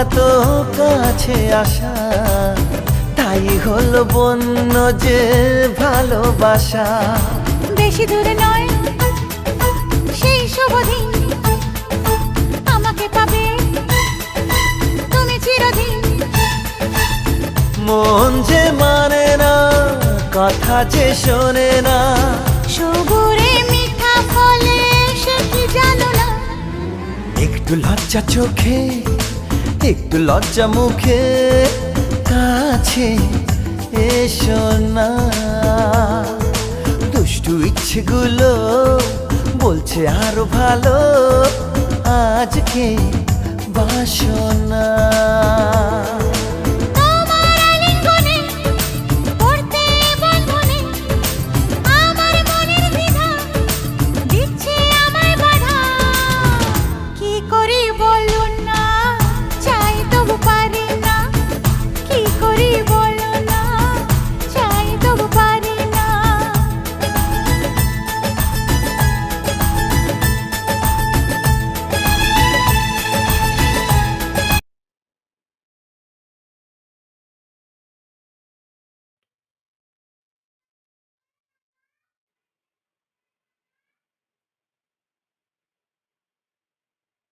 এত কাছে আসা, তাই হলো বন্য যে ভালোবাসা। বেশি দূরে নয় সেই শুভ দিন, আমাকে পাবে তুমি চিরদিন। মন যে মানে না, কথা যে শোনে না, সবুরে মিঠা ফলে সে কি জানো না। একটু লজ্জা চোখে, একটু লজ্জা মুখে, কাছে এসো না। দুষ্টু ইচ্ছেগুলো বলছে আরো ভালো, আজকে বাসনা।